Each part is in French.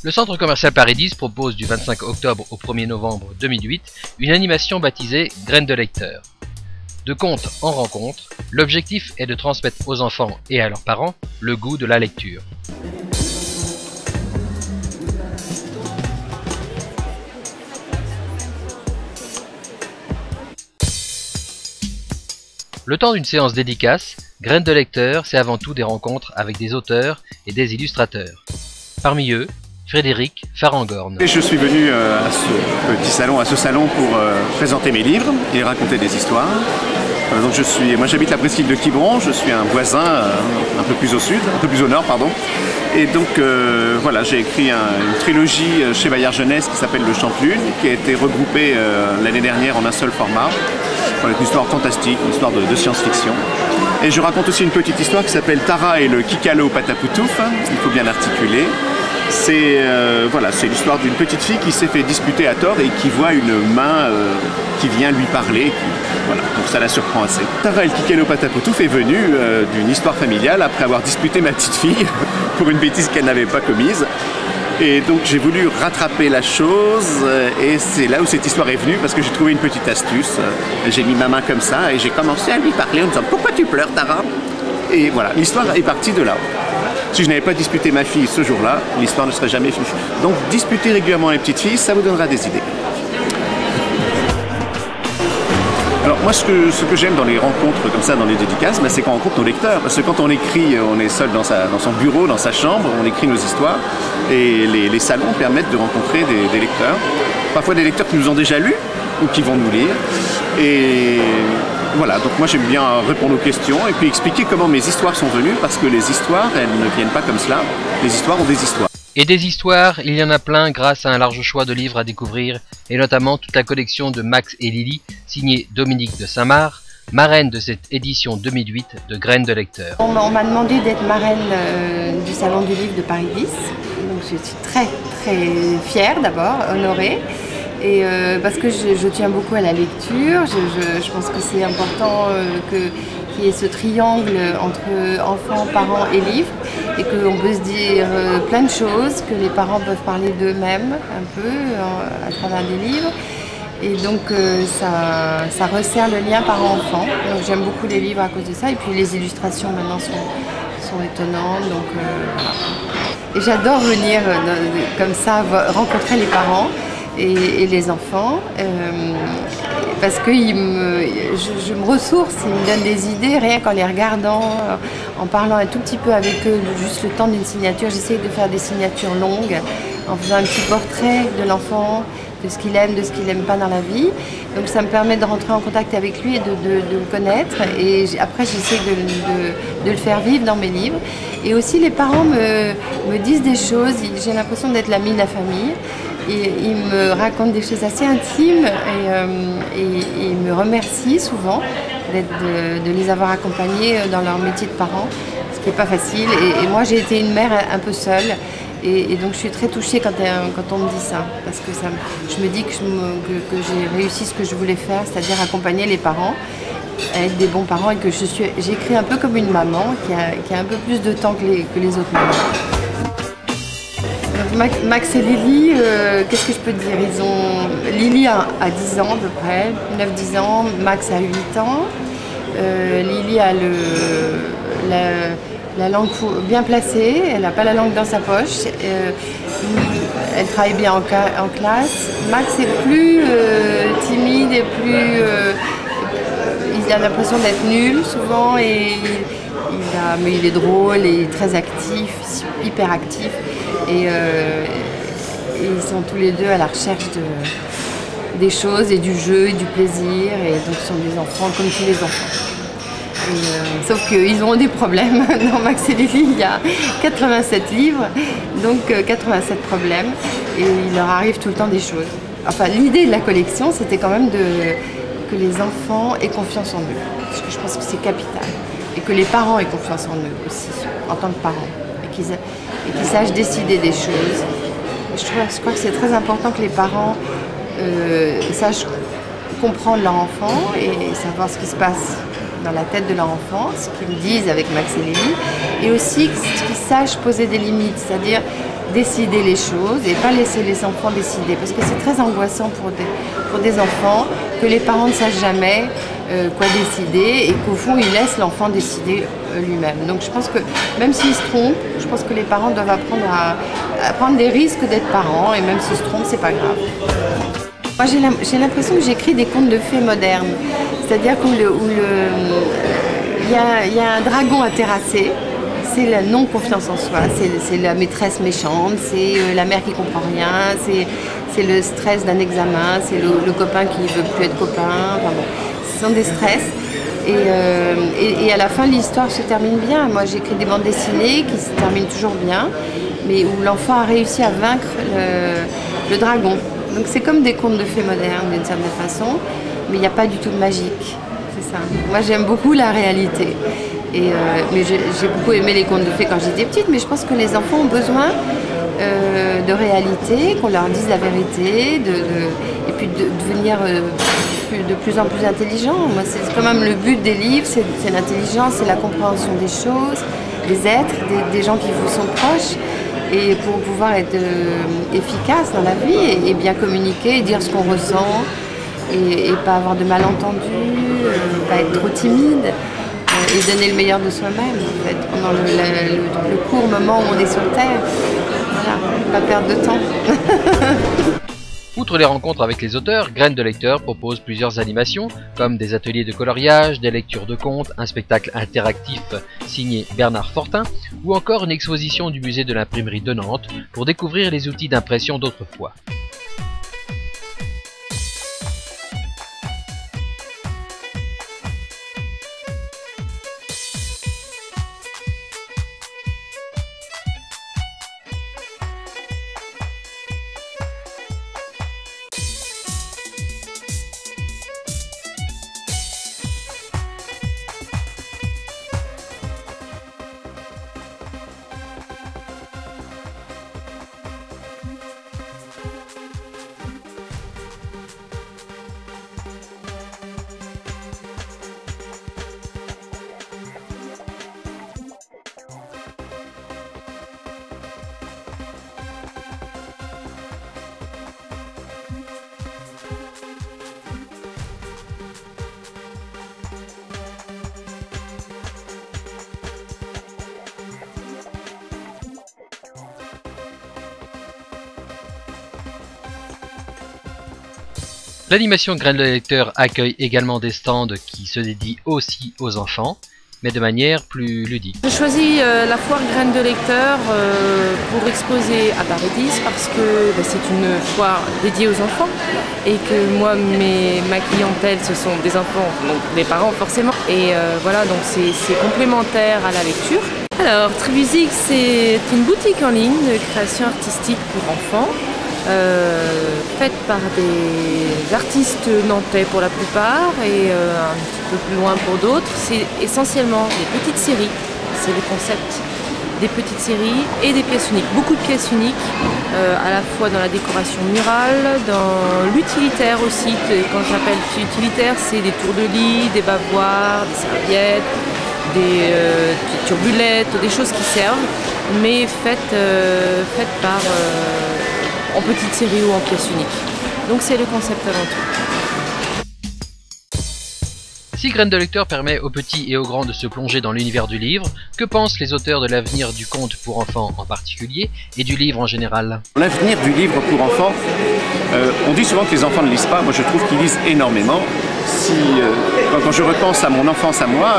Le centre commercial Paris 10 propose du 25 octobre au 1er novembre 2008 une animation baptisée Graines de lecteur. De conte en rencontre, l'objectif est de transmettre aux enfants et à leurs parents le goût de la lecture. Le temps d'une séance dédicace, Graines de lecteur, c'est avant tout des rencontres avec des auteurs et des illustrateurs. Parmi eux, Frédéric Farangorn. Je suis venu à ce salon pour présenter mes livres et raconter des histoires. Donc moi j'habite la presqu'île de Quiberon, je suis un voisin un peu plus au sud, un peu plus au nord pardon. Et donc voilà, j'ai écrit une trilogie chez Bayard Jeunesse qui s'appelle Le Chante-Lune, qui a été regroupée l'année dernière en un seul format. Voilà, une histoire fantastique, une histoire de science-fiction. Et je raconte aussi une petite histoire qui s'appelle Tara et le Kikalo Patapoutouf, il faut bien l'articuler. C'est l'histoire d'une petite fille qui s'est fait disputer à tort et qui voit une main qui vient lui parler. Voilà, donc ça la surprend assez. Tara et le Kikalo Patapoutouf est venue d'une histoire familiale après avoir disputé ma petite fille pour une bêtise qu'elle n'avait pas commise. Et donc j'ai voulu rattraper la chose et c'est là où cette histoire est venue parce que j'ai trouvé une petite astuce. J'ai mis ma main comme ça et j'ai commencé à lui parler en disant « Pourquoi tu pleures, Tara ?» Et voilà, l'histoire est partie de là. Si je n'avais pas disputé ma fille ce jour-là, l'histoire ne serait jamais finie. Donc disputer régulièrement les petites filles, ça vous donnera des idées. Alors moi ce que j'aime dans les rencontres comme ça, dans les dédicaces, c'est qu'on rencontre nos lecteurs. Parce que quand on écrit, on est seul dans son bureau, dans sa chambre, on écrit nos histoires. Et les salons permettent de rencontrer des lecteurs. Parfois des lecteurs qui nous ont déjà lus ou qui vont nous lire. Et voilà, donc moi j'aime bien répondre aux questions et puis expliquer comment mes histoires sont venues. Parce que les histoires, elles ne viennent pas comme cela. Les histoires ont des histoires. Et des histoires, il y en a plein grâce à un large choix de livres à découvrir, et notamment toute la collection de Max et Lily, signée Dominique de Saint-Marc, marraine de cette édition 2008 de Graines de lecteur. On m'a demandé d'être marraine du Salon du Livre de Paris 10, donc je suis très fière d'abord, honorée. Et parce que je tiens beaucoup à la lecture, je pense que c'est important qu'il y ait ce triangle entre enfants, parents et livres, et qu'on peut se dire plein de choses, que les parents peuvent parler d'eux-mêmes un peu à travers des livres. Et donc ça resserre le lien parent-enfant. Donc j'aime beaucoup les livres à cause de ça, et puis les illustrations maintenant sont étonnantes. Donc, voilà. Et j'adore venir comme ça, rencontrer les parents et les enfants, parce que je me ressource, ils me donnent des idées rien qu'en les regardant, en parlant un tout petit peu avec eux, juste le temps d'une signature. J'essaye de faire des signatures longues, en faisant un petit portrait de l'enfant, de ce qu'il aime, de ce qu'il n'aime pas dans la vie. Donc ça me permet de rentrer en contact avec lui et de le connaître. Et après j'essaie de le faire vivre dans mes livres. Et aussi les parents me disent des choses, j'ai l'impression d'être l'ami de la famille. Et ils me racontent des choses assez intimes et ils me remercient souvent de les avoir accompagnés dans leur métier de parent, ce qui n'est pas facile. Et moi j'ai été une mère un peu seule. Et donc je suis très touchée quand on me dit ça, parce que je me dis que j'ai réussi ce que je voulais faire, c'est-à-dire accompagner les parents, être des bons parents, et que j'écris un peu comme une maman qui a un peu plus de temps que les autres mamans. Donc Max et Lily, qu'est-ce que je peux te dire? Lily a 10 ans à peu près, 9-10 ans, Max a 8 ans, Lily a la langue bien placée, elle n'a pas la langue dans sa poche, elle travaille bien en classe. Max est plus timide et plus... il a l'impression d'être nul souvent, mais il est drôle et très actif, hyper actif. Et ils sont tous les deux à la recherche des choses et du jeu et du plaisir. Et donc ils sont des enfants comme tous les enfants. Sauf qu'ils ont des problèmes. Dans Max et Lily, il y a 87 livres, donc 87 problèmes, et il leur arrive tout le temps des choses. Enfin, l'idée de la collection, c'était quand même que les enfants aient confiance en eux, parce que je pense que c'est capital, et que les parents aient confiance en eux aussi, en tant que parents, et qu'ils sachent décider des choses. Je crois que c'est très important que les parents sachent comprendre leur enfant et savoir ce qui se passe dans la tête de leur enfant, ce qu'ils disent avec Max et Lily, et aussi qu'ils sachent poser des limites, c'est-à-dire décider les choses et pas laisser les enfants décider. Parce que c'est très angoissant pour des enfants que les parents ne sachent jamais quoi décider et qu'au fond, ils laissent l'enfant décider lui-même. Donc je pense que même s'ils se trompent, je pense que les parents doivent apprendre à prendre des risques d'être parents et même s'ils se trompent, c'est pas grave. Moi, j'ai l'impression que j'écris des contes de fées modernes. C'est-à-dire qu'il y a un dragon à terrasser. C'est la non-confiance en soi, c'est la maîtresse méchante, c'est la mère qui comprend rien, c'est le stress d'un examen, c'est le copain qui veut plus être copain. Enfin bon, ce sont des stress. Et à la fin, l'histoire se termine bien. Moi, j'écris des bandes dessinées qui se terminent toujours bien, mais où l'enfant a réussi à vaincre le dragon. Donc c'est comme des contes de fées modernes d'une certaine façon, mais il n'y a pas du tout de magique. C'est ça. Moi, j'aime beaucoup la réalité. Mais j'ai beaucoup aimé les contes de fées quand j'étais petite, mais je pense que les enfants ont besoin de réalité, qu'on leur dise la vérité, et puis de devenir de plus en plus intelligents. Moi, c'est quand même le but des livres, c'est l'intelligence, c'est la compréhension des choses, des êtres, des gens qui vous sont proches, et pour pouvoir être efficace dans la vie et bien communiquer, et dire ce qu'on ressent, et pas avoir de malentendus, pas être trop timide. Et donner le meilleur de soi-même, en fait, pendant le court moment où on est sur Terre. Voilà, pas perdre de temps. Outre les rencontres avec les auteurs, Graines de lecteurs propose plusieurs animations, comme des ateliers de coloriage, des lectures de contes, un spectacle interactif signé Bernard Fortin, ou encore une exposition du musée de l'imprimerie de Nantes pour découvrir les outils d'impression d'autrefois. L'animation Graines de lecteurs accueille également des stands qui se dédient aussi aux enfants, mais de manière plus ludique. J'ai choisi la foire Graines de lecteurs pour exposer à Paris 10 parce que c'est une foire dédiée aux enfants et que moi, ma clientèle, ce sont des enfants, donc des parents forcément. Et voilà, donc c'est complémentaire à la lecture. Alors, Tribusique, c'est une boutique en ligne de création artistique pour enfants. Faite par des artistes nantais pour la plupart et un petit peu plus loin pour d'autres. C'est essentiellement des petites séries, c'est le concept des petites séries et des pièces uniques. Beaucoup de pièces uniques, à la fois dans la décoration murale, dans l'utilitaire aussi. Quand j'appelle utilitaire, c'est des tours de lit, des bavoirs, des serviettes, des turbulettes, des choses qui servent, mais faites par en petite série ou en pièce unique. Donc c'est le concept avant tout. Si Graines de lecteurs permet aux petits et aux grands de se plonger dans l'univers du livre, que pensent les auteurs de l'avenir du conte pour enfants en particulier et du livre en général? L'avenir du livre pour enfants, on dit souvent que les enfants ne lisent pas. Moi je trouve qu'ils lisent énormément. Quand je repense à mon enfance à moi,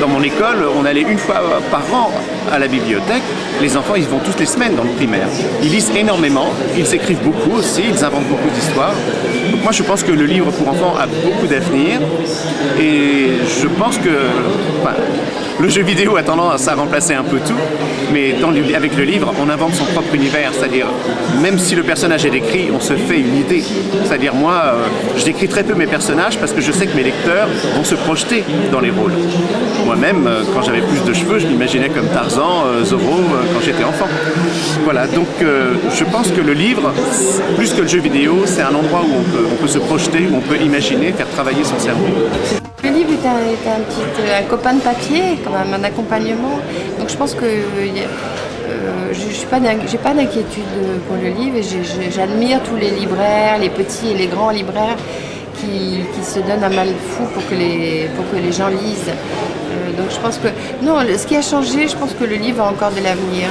dans mon école, on allait une fois par an à la bibliothèque. Les enfants, ils vont toutes les semaines dans le primaire. Ils lisent énormément, ils écrivent beaucoup aussi, ils inventent beaucoup d'histoires. Donc moi, je pense que le livre pour enfants a beaucoup d'avenir. Et je pense que le jeu vidéo a tendance à remplacer un peu tout. Mais avec le livre, on invente son propre univers. C'est-à-dire, même si le personnage est décrit, on se fait une idée. C'est-à-dire, moi, je décris très peu mes personnages parce que je sais que mes lecteurs vont se projeter dans les rôles. Moi-même, quand j'avais plus de cheveux, je m'imaginais comme Tarzan, Zorro, quand j'étais enfant. Voilà, donc je pense que le livre, plus que le jeu vidéo, c'est un endroit où on peut se projeter, où on peut imaginer, faire travailler son cerveau. Le livre est un copain de papier, quand même, un accompagnement. Donc je pense que j'ai pas d'inquiétude pour le livre et j'admire tous les libraires, les petits et les grands libraires qui se donnent un mal fou pour que les gens lisent. Donc je pense que non, ce qui a changé, je pense que le livre a encore de l'avenir,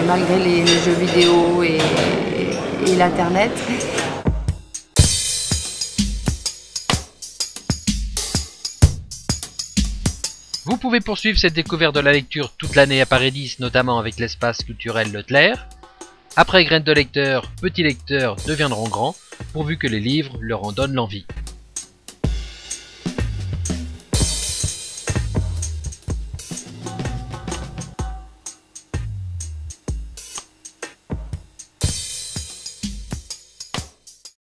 malgré les jeux vidéo et l'internet. Vous pouvez poursuivre cette découverte de la lecture toute l'année à Paris 10, notamment avec l'espace culturel Leclerc. Après Graines de lecteur, petits lecteurs deviendront grands, pourvu que les livres leur en donnent l'envie.